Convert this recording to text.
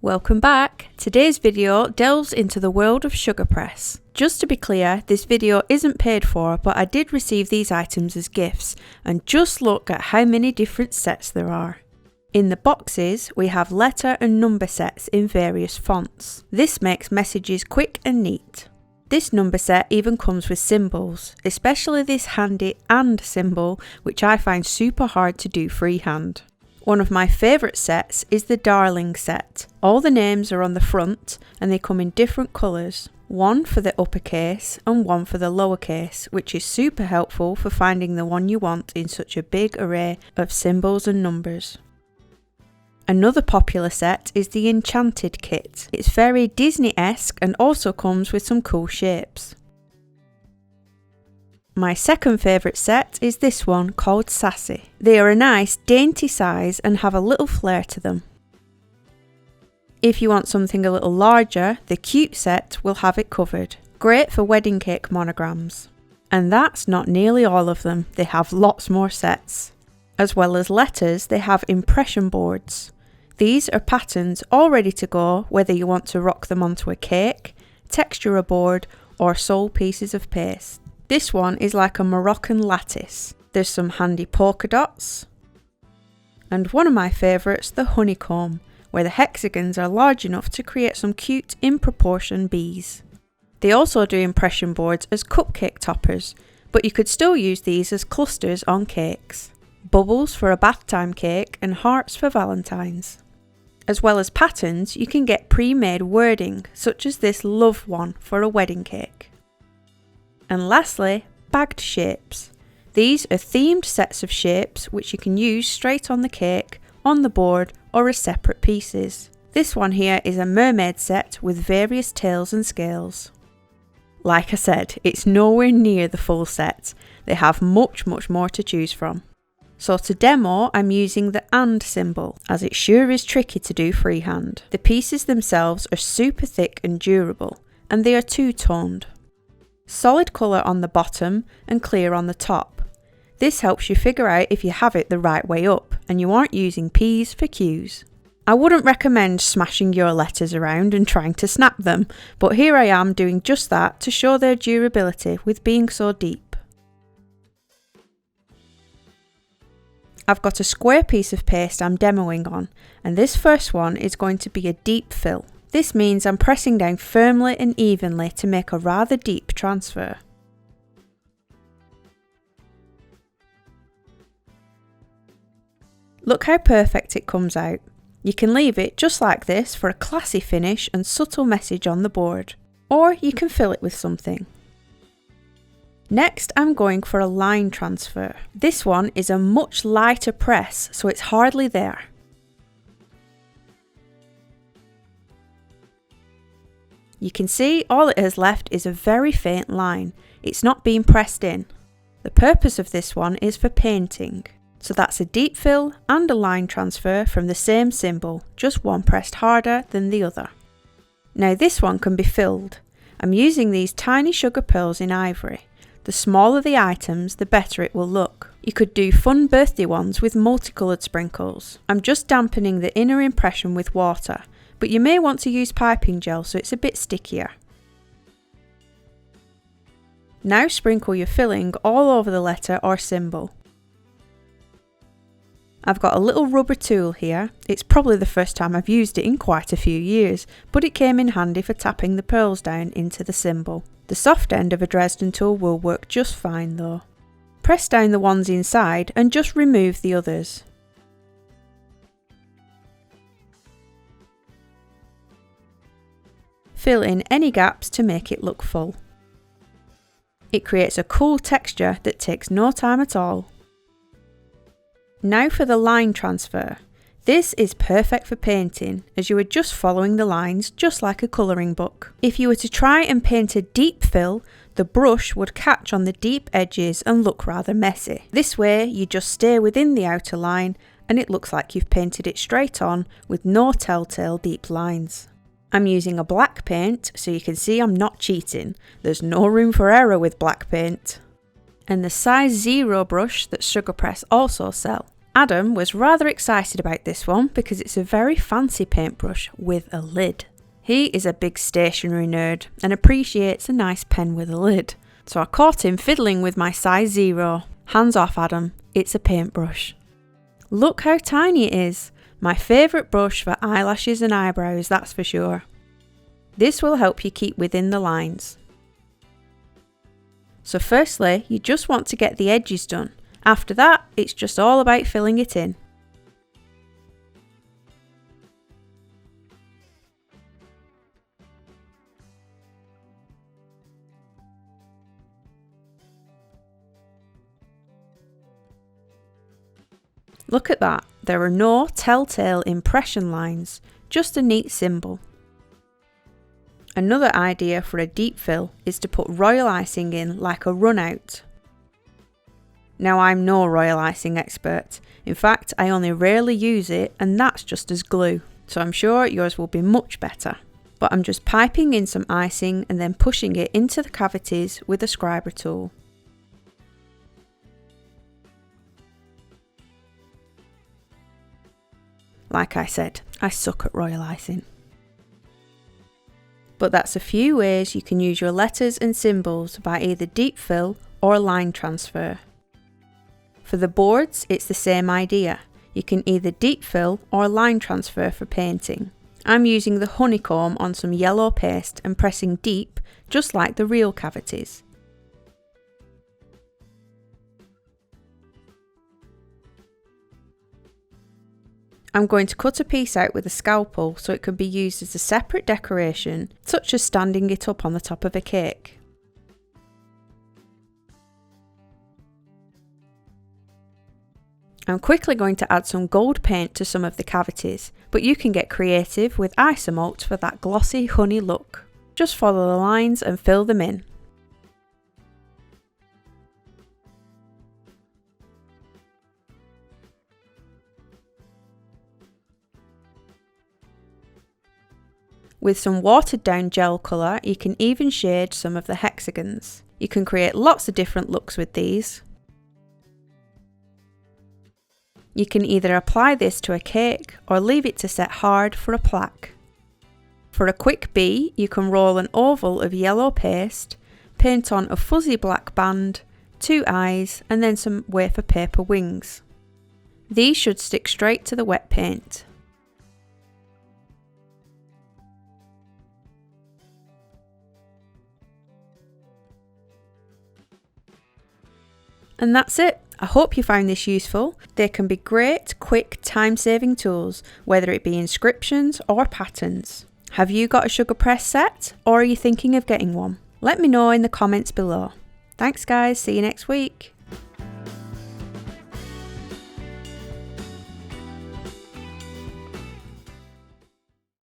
Welcome back! Today's video delves into the world of sugar press. Just to be clear, this video isn't paid for, but I did receive these items as gifts, and just look at how many different sets there are. In the boxes, we have letter and number sets in various fonts. This makes messages quick and neat. This number set even comes with symbols, especially this handy "and" symbol, which I find super hard to do freehand. One of my favourite sets is the Darling set. All the names are on the front and they come in different colours. One for the uppercase and one for the lowercase, which is super helpful for finding the one you want in such a big array of symbols and numbers. Another popular set is the Enchanted Kit. It's very Disney-esque and also comes with some cool shapes. My second favourite set is this one called Sassy. They are a nice dainty size and have a little flair to them. If you want something a little larger, the Cute set will have it covered. Great for wedding cake monograms. And that's not nearly all of them, they have lots more sets. As well as letters, they have impression boards. These are patterns all ready to go, whether you want to rock them onto a cake, texture a board, or sew pieces of paste. This one is like a Moroccan lattice. There's some handy polka dots. And one of my favourites, the honeycomb, where the hexagons are large enough to create some cute in proportion bees. They also do impression boards as cupcake toppers, but you could still use these as clusters on cakes. Bubbles for a bath time cake and hearts for Valentine's. As well as patterns, you can get pre-made wording, such as this love one for a wedding cake. And lastly, bagged shapes. These are themed sets of shapes which you can use straight on the cake, on the board, or as separate pieces. This one here is a mermaid set with various tails and scales. Like I said, it's nowhere near the full set. They have much more to choose from. So to demo, I'm using the "and" symbol, as it sure is tricky to do freehand. The pieces themselves are super thick and durable, and they are two-toned. Solid colour on the bottom and clear on the top. This helps you figure out if you have it the right way up, and you aren't using P's for Q's. I wouldn't recommend smashing your letters around and trying to snap them, but here I am doing just that to show their durability with being so deep. I've got a square piece of paste I'm demoing on, and this first one is going to be a deep fill. This means I'm pressing down firmly and evenly to make a rather deep transfer. Look how perfect it comes out. You can leave it just like this for a classy finish and subtle message on the board, or you can fill it with something. Next, I'm going for a line transfer. This one is a much lighter press, so it's hardly there. You can see all it has left is a very faint line. It's not being pressed in. The purpose of this one is for painting. So that's a deep fill and a line transfer from the same symbol, just one pressed harder than the other. Now this one can be filled. I'm using these tiny sugar pearls in ivory. The smaller the items, the better it will look. You could do fun birthday ones with multicoloured sprinkles. I'm just dampening the inner impression with water, but you may want to use piping gel so it's a bit stickier. Now sprinkle your filling all over the letter or symbol. I've got a little rubber tool here. It's probably the first time I've used it in quite a few years, but it came in handy for tapping the pearls down into the symbol. The soft end of a Dresden tool will work just fine though. Press down the ones inside and just remove the others. Fill in any gaps to make it look full. It creates a cool texture that takes no time at all. Now for the line transfer. This is perfect for painting, as you are just following the lines just like a colouring book. If you were to try and paint a deep fill, the brush would catch on the deep edges and look rather messy. This way you just stay within the outer line and it looks like you've painted it straight on with no telltale deep lines. I'm using a black paint so you can see I'm not cheating. There's no room for error with black paint. And the size 0 brush that Sugar Press also sell. Adam was rather excited about this one because it's a very fancy paintbrush with a lid. He is a big stationery nerd and appreciates a nice pen with a lid. So I caught him fiddling with my size 0. Hands off, Adam, it's a paintbrush. Look how tiny it is. My favourite brush for eyelashes and eyebrows, that's for sure. This will help you keep within the lines. So firstly, you just want to get the edges done. After that, it's just all about filling it in. Look at that, there are no telltale impression lines, just a neat symbol. Another idea for a deep fill is to put royal icing in like a run out. Now I'm no royal icing expert, in fact I only rarely use it and that's just as glue, so I'm sure yours will be much better. But I'm just piping in some icing and then pushing it into the cavities with a scriber tool. Like I said, I suck at royal icing. But that's a few ways you can use your letters and symbols by either deep fill or line transfer. For the boards, it's the same idea. You can either deep fill or line transfer for painting. I'm using the honeycomb on some yellow paste and pressing deep, just like the real cavities. I'm going to cut a piece out with a scalpel so it can be used as a separate decoration, such as standing it up on the top of a cake. I'm quickly going to add some gold paint to some of the cavities, but you can get creative with Isomalt for that glossy honey look. Just follow the lines and fill them in. With some watered down gel colour, you can even shade some of the hexagons. You can create lots of different looks with these. You can either apply this to a cake or leave it to set hard for a plaque. For a quick bee, you can roll an oval of yellow paste, paint on a fuzzy black band, 2 eyes and then some wafer paper wings. These should stick straight to the wet paint. And that's it. I hope you found this useful. They can be great, quick, time-saving tools, whether it be inscriptions or patterns. Have you got a sugar press set, or are you thinking of getting one? Let me know in the comments below. Thanks guys, see you next week.